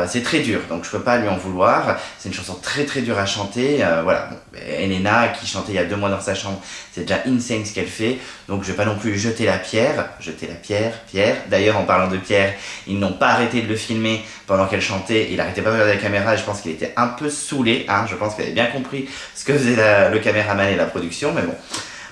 c'est très dur, donc je peux pas lui en vouloir. C'est une chanson très très dure à chanter, voilà. Bon, Elena qui chantait il y a 2 mois dans sa chambre, c'est déjà insane ce qu'elle fait, donc je vais pas non plus jeter la pierre. D'ailleurs en parlant de pierre, ils n'ont pas arrêté de le filmer pendant qu'elle chantait, il arrêtait pas de regarder la caméra et je pense qu'il était un peu saoulé, hein. Je pense qu'il avait bien compris ce que faisait le caméraman et la production, mais bon.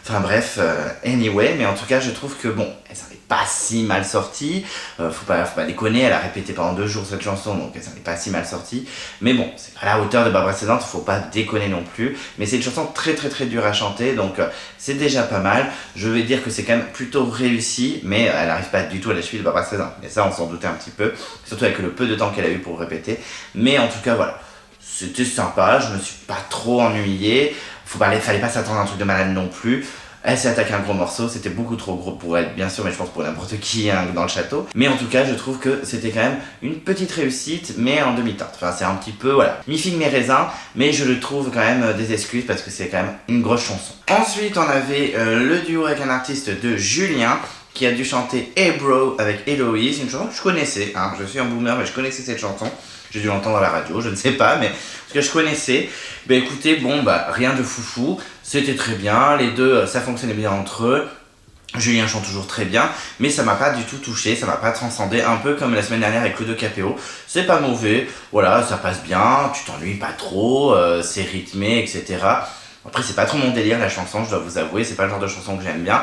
Enfin bref, anyway, mais en tout cas je trouve que bon, elle s'en est pas si mal sortie, faut pas déconner, elle a répété pendant 2 jours cette chanson, donc elle s'en est pas si mal sortie, mais bon, c'est pas à la hauteur de Barbra Streisand, faut pas déconner non plus, mais c'est une chanson très très très dure à chanter, donc c'est déjà pas mal. Je vais dire que c'est quand même plutôt réussi, mais elle n'arrive pas du tout à la cheville de Barbra Streisand, mais ça on s'en doutait un petit peu, surtout avec le peu de temps qu'elle a eu pour répéter, mais en tout cas voilà. C'était sympa, je me suis pas trop ennuyé, fallait pas s'attendre à un truc de malade non plus. Elle s'est attaquée à un gros morceau, c'était beaucoup trop gros pour elle, bien sûr, mais je pense pour n'importe qui hein, dans le château. Mais en tout cas, je trouve que c'était quand même une petite réussite, mais en demi-teinte. Enfin, c'est un petit peu, voilà, mi-figue mi-raisin, mais je le trouve quand même des excuses parce que c'est quand même une grosse chanson. Ensuite, on avait le duo avec un artiste de Julien, qui a dû chanter Hey Bro avec Héloïse, une chanson que je connaissais, hein, je suis un boomer, mais je connaissais cette chanson. J'ai dû l'entendre à la radio, je ne sais pas, mais ce que je connaissais. Ben écoutez, bon, rien de foufou, c'était très bien, les deux, ça fonctionnait bien entre eux. Julien chante toujours très bien, mais ça m'a pas du tout touché, ça m'a pas transcendé, un peu comme la semaine dernière avec Claudio Capéo. C'est pas mauvais, voilà, ça passe bien, tu t'ennuies pas trop, c'est rythmé, etc. Après, c'est pas trop mon délire la chanson, je dois vous avouer, c'est pas le genre de chanson que j'aime bien.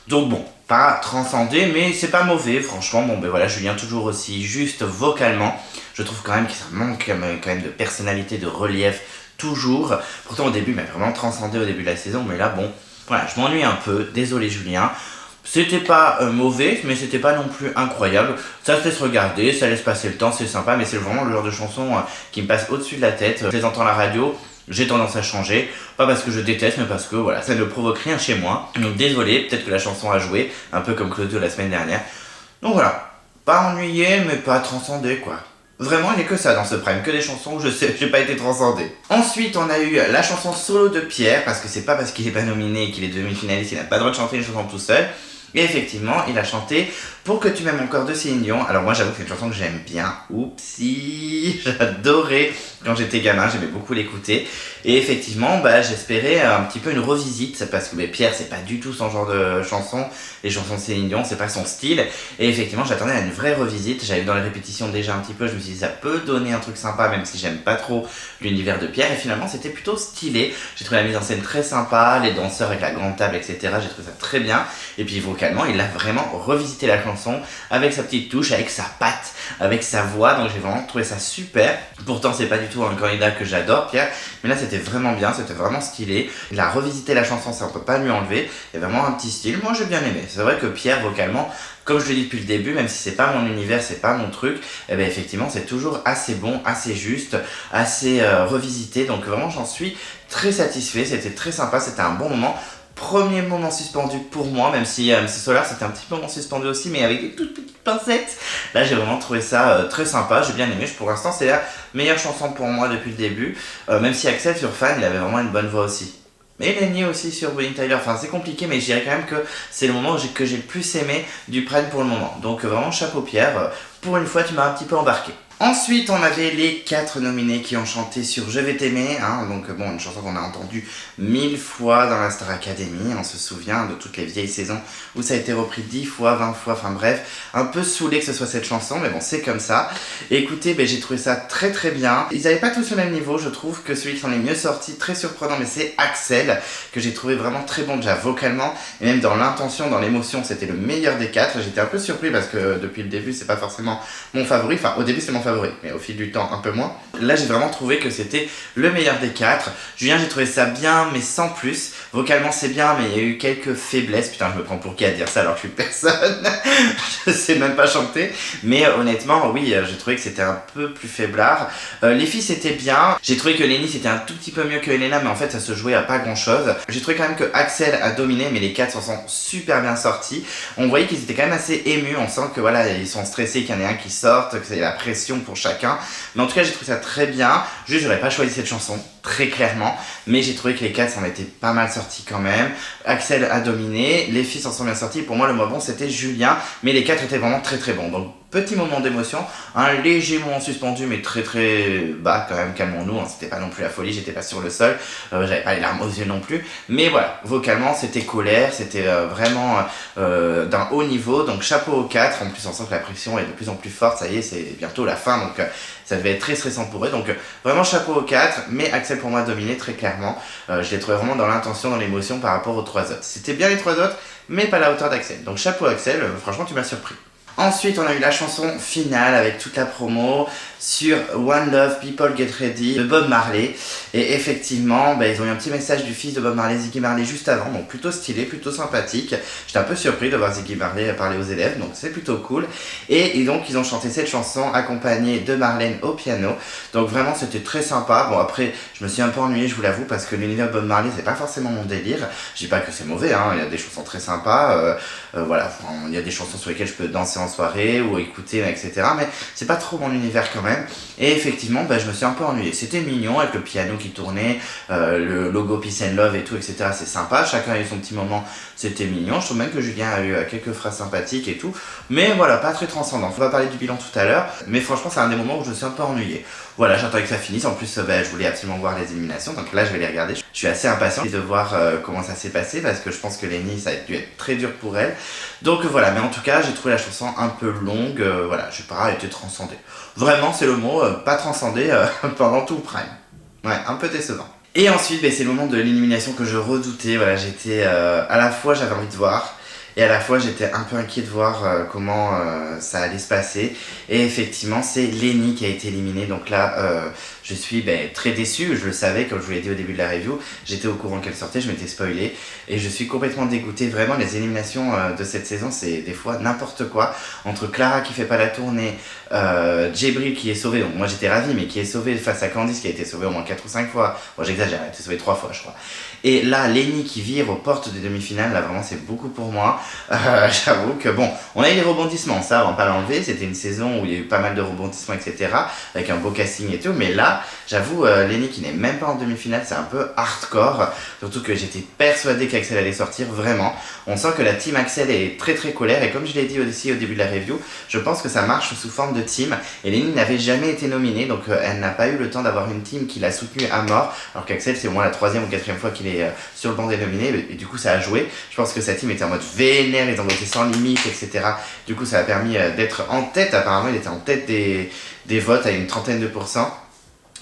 Donc bon, pas transcendé, mais c'est pas mauvais, franchement. Bon, ben voilà, Julien toujours aussi juste vocalement. Je trouve quand même que ça manque quand même de personnalité, de relief, toujours. Pourtant au début, mais vraiment transcendé au début de la saison, mais là, bon, voilà, je m'ennuie un peu. Désolé Julien. C'était pas mauvais, mais c'était pas non plus incroyable. Ça se laisse regarder, ça laisse passer le temps, c'est sympa, mais c'est vraiment le genre de chanson qui me passe au-dessus de la tête. Je les entends à la radio, j'ai tendance à changer, pas parce que je déteste, mais parce que voilà, ça ne provoque rien chez moi. Donc désolé, peut-être que la chanson a joué, un peu comme Claudio la semaine dernière. Donc voilà, pas ennuyé, mais pas transcendé quoi. Vraiment, il n'est que ça dans ce prime, que des chansons où j'ai pas été transcendé. Ensuite, on a eu la chanson solo de Pierre, parce que c'est pas parce qu'il est pas nominé et qu'il est demi-finaliste, il n'a pas le droit de chanter une chanson tout seul. Et effectivement, il a chanté Pour que tu m'aimes encore de Céline Dion. Alors moi, j'avoue que c'est une chanson que j'aime bien. Oupsie, j'adorais quand j'étais gamin, j'aimais beaucoup l'écouter. Et effectivement, j'espérais un petit peu une revisite, parce que Pierre, c'est pas du tout son genre de chanson. Les chansons de Céline Dion, c'est pas son style. Et effectivement, j'attendais à une vraie revisite. J'avais vu dans les répétitions déjà un petit peu, je me suis dit ça peut donner un truc sympa, même si j'aime pas trop l'univers de Pierre. Et finalement, c'était plutôt stylé. J'ai trouvé la mise en scène très sympa, les danseurs avec la grande table, etc. J'ai trouvé ça très bien. Et puis vocalement, il a vraiment revisité la chanson avec sa petite touche, avec sa patte, avec sa voix. Donc j'ai vraiment trouvé ça super. Pourtant, c'est pas du tout un candidat que j'adore, Pierre. Mais là, c'était vraiment bien, c'était vraiment stylé. Il a revisité la chanson, ça on peut pas lui enlever. Il y a vraiment un petit style. Moi, j'ai bien aimé. C'est vrai que Pierre, vocalement, comme je l'ai dit depuis le début, même si c'est pas mon univers, c'est pas mon truc, et effectivement, c'est toujours assez bon, assez juste, assez revisité. Donc vraiment, j'en suis très satisfait. C'était très sympa, c'était un bon moment. Premier moment suspendu pour moi, même si MC Solar c'était un petit moment suspendu aussi, mais avec des toutes petites pincettes. Là j'ai vraiment trouvé ça très sympa, j'ai bien aimé. Pour l'instant c'est la meilleure chanson pour moi depuis le début, même si Axel sur Fan il avait vraiment une bonne voix aussi. Et Lenny aussi sur Bonnie Tyler, enfin c'est compliqué, mais je dirais quand même que c'est le moment que j'ai le plus aimé du Pride pour le moment. Donc vraiment chapeau Pierre, pour une fois tu m'as un petit peu embarqué. Ensuite, on avait les 4 nominés qui ont chanté sur Je vais t'aimer, hein, donc bon, une chanson qu'on a entendue 1000 fois dans la Star Academy, on se souvient de toutes les vieilles saisons où ça a été repris 10 fois, 20 fois, enfin bref, un peu saoulé que ce soit cette chanson, mais bon, c'est comme ça. Et écoutez, j'ai trouvé ça très très bien. Ils n'avaient pas tous le même niveau, je trouve que celui qui s'en est mieux sorti, très surprenant, mais c'est Axel, que j'ai trouvé vraiment très bon déjà vocalement, et même dans l'intention, dans l'émotion, c'était le meilleur des 4. J'étais un peu surpris parce que depuis le début, c'est pas forcément mon favori, enfin au début c'est mon favori, mais au fil du temps un peu moins. Là j'ai vraiment trouvé que c'était le meilleur des 4. Julien, j'ai trouvé ça bien mais sans plus. Vocalement c'est bien mais il y a eu quelques faiblesses. Putain, je me prends pour qui à dire ça alors que je suis personne. Je sais même pas chanter. Mais honnêtement oui, j'ai trouvé que c'était un peu plus faiblard. Les filles c'était bien. J'ai trouvé que Lenny c'était un tout petit peu mieux que Elena, mais en fait ça se jouait à pas grand chose. J'ai trouvé quand même que Axel a dominé, mais les 4 s'en sont super bien sortis. On voyait qu'ils étaient quand même assez émus. On sent que voilà, ils sont stressés, qu'il y en ait un qui sorte, que c'est la pression pour chacun. Mais en tout cas j'ai trouvé ça très bien. Juste j'aurais pas choisi cette chanson, très clairement, mais j'ai trouvé que les 4 s'en étaient pas mal sortis quand même. Axel a dominé, les filles s'en sont bien sorties. Pour moi le moins bon c'était Julien, mais les 4 étaient vraiment très très bons. Donc petit moment d'émotion, un léger moment suspendu mais très très bas quand même, calmons-nous, hein, c'était pas non plus la folie, j'étais pas sur le sol, j'avais pas les larmes aux yeux non plus, mais voilà, vocalement c'était colère, c'était vraiment d'un haut niveau, donc chapeau aux 4, en plus on sent que la pression est de plus en plus forte, ça y est c'est bientôt la fin, donc ça devait être très stressant pour eux, donc vraiment chapeau aux 4, mais Axel pour moi a dominé très clairement, je l'ai trouvé vraiment dans l'intention, dans l'émotion par rapport aux 3 autres, c'était bien les 3 autres, mais pas à la hauteur d'Axel, donc chapeau Axel, franchement tu m'as surpris. Ensuite, on a eu la chanson finale avec toute la promo sur One Love, People Get Ready de Bob Marley. Et effectivement, ils ont eu un petit message du fils de Bob Marley, Ziggy Marley, juste avant. Donc plutôt stylé, plutôt sympathique. J'étais un peu surpris de voir Ziggy Marley parler aux élèves, donc c'est plutôt cool. Et donc, ils ont chanté cette chanson accompagnée de Marlène au piano. Donc vraiment, c'était très sympa. Bon, après, je me suis un peu ennuyé, je vous l'avoue, parce que l'univers de Bob Marley, c'est pas forcément mon délire. Je dis pas que c'est mauvais, hein. Il y a des chansons très sympas. Voilà, il y a des chansons sur lesquelles je peux danser en soirée ou écouter, etc. Mais c'est pas trop mon univers quand même. Et effectivement, je me suis un peu ennuyé. C'était mignon avec le piano qui tournait, le logo Peace and Love et tout, etc. C'est sympa. Chacun a eu son petit moment. C'était mignon. Je trouve même que Julien a eu quelques phrases sympathiques et tout. Mais voilà, pas très transcendant. On va parler du bilan tout à l'heure. Mais franchement, c'est un des moments où je me suis un peu ennuyé. Voilà, j'attendais que ça finisse. En plus, je voulais absolument voir les éliminations. Donc là, je vais les regarder. Je suis assez impatient de voir comment ça s'est passé parce que je pense que Lenny, ça a dû être très dur pour elle. Donc voilà, mais en tout cas, j'ai trouvé la chanson un peu longue. Voilà, je sais pas, elle était transcendée. Vraiment, c'est le mot, pas transcendée pendant tout le prime. Ouais, un peu décevant. Et ensuite, c'est le moment de l'élimination que je redoutais. Voilà, j'étais à la fois, j'avais envie de voir. Et à la fois, j'étais un peu inquiet de voir comment ça allait se passer. Et effectivement, c'est Lenny qui a été éliminé. Donc là, je suis très déçu. Je le savais, comme je vous l'ai dit au début de la review. J'étais au courant qu'elle sortait, je m'étais spoilé. Et je suis complètement dégoûté. Vraiment, les éliminations de cette saison, c'est des fois n'importe quoi. Entre Clara qui fait pas la tournée, Djibril qui est sauvé. Donc moi, j'étais ravi, mais qui est sauvé face à Candice qui a été sauvé au moins 4 ou 5 fois. Bon, j'exagère, elle a été sauvée 3 fois, je crois. Et là, Lenny qui vire aux portes des demi-finales, là vraiment c'est beaucoup pour moi. J'avoue que bon, on a eu des rebondissements, ça on va pas l'enlever, c'était une saison où il y a eu pas mal de rebondissements, etc. Avec un beau casting et tout, mais là, j'avoue, Lenny qui n'est même pas en demi-finale, c'est un peu hardcore. Surtout que j'étais persuadé qu'Axel allait sortir, vraiment. On sent que la team Axel est très très colère, et comme je l'ai dit aussi au début de la review, je pense que ça marche sous forme de team. Et Lenny n'avait jamais été nominée, donc elle n'a pas eu le temps d'avoir une team qui l'a soutenue à mort, alors qu'Axel c'est au moins la 3e ou 4e fois qu'il est sur le banc des nominés, et du coup ça a joué. Je pense que sa team était en mode vénère, ils ont voté sans limite, etc. Du coup ça a permis d'être en tête, apparemment il était en tête des votes à une 30aine de %,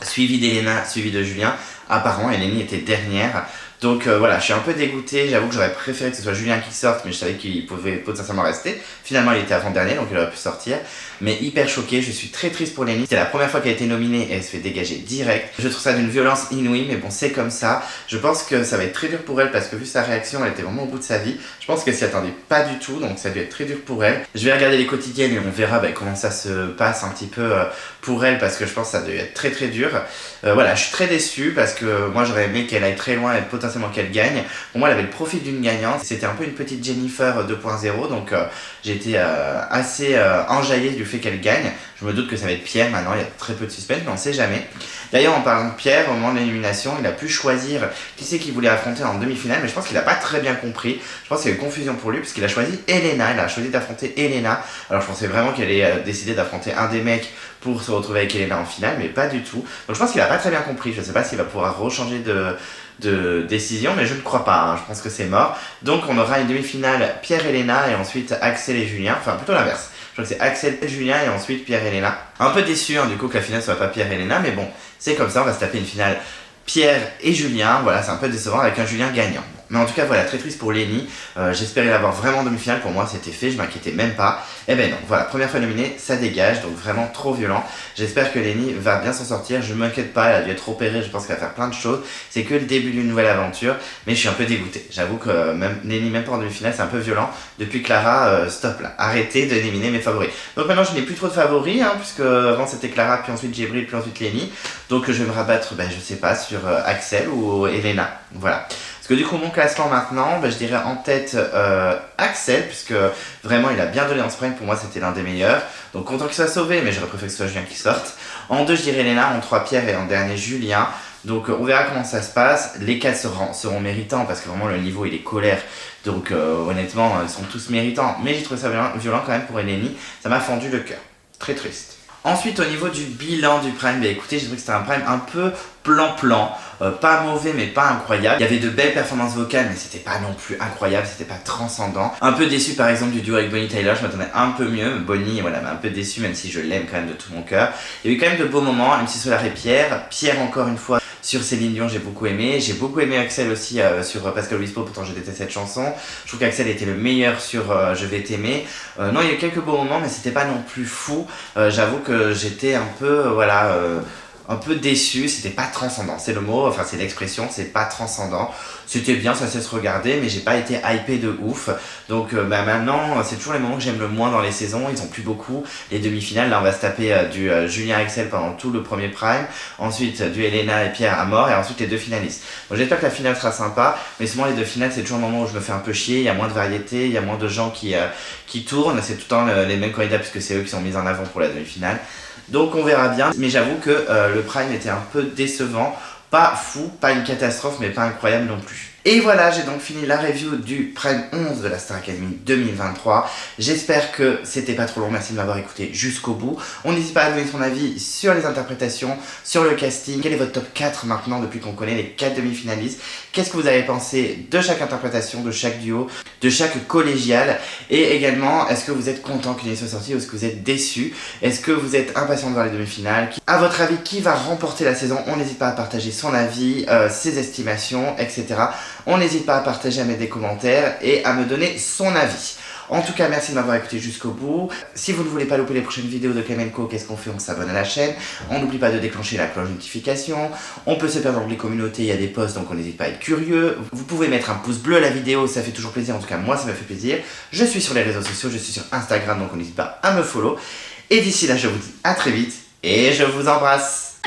suivi d'Elena, suivi de Julien. Apparemment Eleni était dernière. Donc voilà, je suis un peu dégoûté, j'avoue que j'aurais préféré que ce soit Julien qui sorte, mais je savais qu'il pouvait potentiellement rester. Finalement, il était avant-dernier, donc il aurait pu sortir. Mais hyper choqué, je suis très triste pour Lenny. C'est la première fois qu'elle a été nominée et elle se fait dégager direct. Je trouve ça d'une violence inouïe, mais bon, c'est comme ça. Je pense que ça va être très dur pour elle parce que vu sa réaction, elle était vraiment au bout de sa vie. Je pense qu'elle s'y attendait pas du tout, donc ça a dû être très dur pour elle. Je vais regarder les quotidiennes et on verra comment ça se passe un petit peu pour elle parce que je pense que ça a dû être très très dur. Voilà, je suis très déçu parce que moi j'aurais aimé qu'elle aille très loin et potentiellement qu'elle gagne. Pour moi, elle avait le profil d'une gagnante. C'était un peu une petite Jennifer 2.0, donc j'ai été assez enjaillé du fait qu'elle gagne. Je me doute que ça va être Pierre maintenant, il y a très peu de suspense, mais on sait jamais. D'ailleurs, en parlant de Pierre, au moment de l'élimination, il a pu choisir qui c'est qu'il voulait affronter en demi-finale, mais je pense qu'il n'a pas très bien compris. Je pense qu'il y a eu confusion pour lui, parce qu'il a choisi Elena. Il a choisi d'affronter Elena. Alors je pensais vraiment qu'elle allait décider d'affronter un des mecs pour se retrouver avec Elena en finale, mais pas du tout. Donc je pense qu'il n'a pas très bien compris. Je ne sais pas s'il va pouvoir rechanger de décision, mais je ne crois pas, hein. Je pense que c'est mort. Donc on aura une demi-finale Pierre-Elena et ensuite Axel et Julien, enfin plutôt l'inverse. Je crois que c'est Axel et Julien et ensuite Pierre-Elena. Un peu déçu du coup que la finale soit pas Pierre-Elena, mais bon, c'est comme ça, on va se taper une finale Pierre et Julien. Voilà, c'est un peu décevant avec un Julien gagnant. Mais en tout cas voilà, très triste pour Lenny. J'espérais l'avoir vraiment en demi-finale, pour moi c'était fait, je m'inquiétais même pas. Et ben non, voilà, première fois nominée, ça dégage, donc vraiment trop violent. J'espère que Lenny va bien s'en sortir, je m'inquiète pas, elle a dû être opérée, je pense qu'elle va faire plein de choses. C'est que le début d'une nouvelle aventure, mais je suis un peu dégoûté. J'avoue que même Lenny, même pas en demi-finale, c'est un peu violent. Depuis Clara, stop là, arrêtez de nominer mes favoris. Donc maintenant je n'ai plus trop de favoris, hein, puisque avant c'était Clara, puis ensuite Djibril, puis ensuite Lenny. Donc je vais me rabattre, je sais pas, sur Axel ou Elena, voilà. Parce que du coup mon classement maintenant, je dirais en tête Axel, puisque vraiment il a bien donné en sprint, pour moi c'était l'un des meilleurs. Donc content qu'il soit sauvé, mais j'aurais préféré que ce soit Julien qui sorte. En 2 je dirais Elena, en 3 Pierre et en dernier Julien. Donc on verra comment ça se passe, les 4 seront méritants parce que vraiment le niveau il est colère, donc honnêtement ils sont tous méritants, mais j'ai trouvé ça violent quand même pour Eleni, ça m'a fendu le cœur, très triste. Ensuite au niveau du bilan du Prime, écoutez j'ai trouvé que c'était un Prime un peu plan-plan, pas mauvais mais pas incroyable. Il y avait de belles performances vocales mais c'était pas non plus incroyable, c'était pas transcendant. Un peu déçu par exemple du duo avec Bonnie Tyler, je m'attendais un peu mieux. Bonnie voilà, m'a un peu déçu même si je l'aime quand même de tout mon cœur. Il y a eu quand même de beaux moments, MC Solar et Pierre. Pierre encore une fois sur Céline Dion, j'ai beaucoup aimé Axel aussi sur Pascal Obispo, pourtant je déteste cette chanson. Je trouve qu'Axel était le meilleur sur Je vais t'aimer. Non il y a eu quelques beaux moments mais c'était pas non plus fou. J'avoue que j'étais un peu un peu déçu, c'était pas transcendant, c'est le mot, enfin c'est l'expression, c'est pas transcendant. C'était bien, ça sait se regarder, mais j'ai pas été hypé de ouf. Donc maintenant, c'est toujours les moments que j'aime le moins dans les saisons, ils ont plus beaucoup. Les demi-finales, là on va se taper du Julien Axel pendant tout le premier Prime, ensuite du Elena et Pierre à mort, et ensuite les 2 finalistes. Donc j'espère que la finale sera sympa, mais souvent les 2 finales c'est toujours le moment où je me fais un peu chier, il y a moins de variété, il y a moins de gens qui tournent, c'est tout le temps les mêmes candidats puisque c'est eux qui sont mis en avant pour la demi-finale. Donc on verra bien, mais j'avoue que le Prime était un peu décevant, pas fou, pas une catastrophe, mais pas incroyable non plus. Et voilà, j'ai donc fini la review du Prime 11 de la Star Academy 2023. J'espère que c'était pas trop long, merci de m'avoir écouté jusqu'au bout. On n'hésite pas à donner son avis sur les interprétations, sur le casting. Quel est votre top 4 maintenant depuis qu'on connaît les 4 demi-finalistes? Qu'est-ce que vous avez pensé de chaque interprétation, de chaque duo, de chaque collégial? Et également, est-ce que vous êtes content qu'il soit sorti ou est-ce que vous êtes déçu? Est-ce que vous êtes impatient de voir les demi-finales? À votre avis, qui va remporter la saison? On n'hésite pas à partager son avis, ses estimations, etc. On n'hésite pas à partager, à mettre des commentaires et à me donner son avis. En tout cas, merci de m'avoir écouté jusqu'au bout. Si vous ne voulez pas louper les prochaines vidéos de Clem & Co, qu'est-ce qu'on fait? On s'abonne à la chaîne. On n'oublie pas de déclencher la cloche de notification. On peut se perdre dans les communautés, il y a des posts, donc on n'hésite pas à être curieux. Vous pouvez mettre un pouce bleu à la vidéo, ça fait toujours plaisir. En tout cas, moi, ça me fait plaisir. Je suis sur les réseaux sociaux, je suis sur Instagram, donc on n'hésite pas à me follow. Et d'ici là, je vous dis à très vite et je vous embrasse.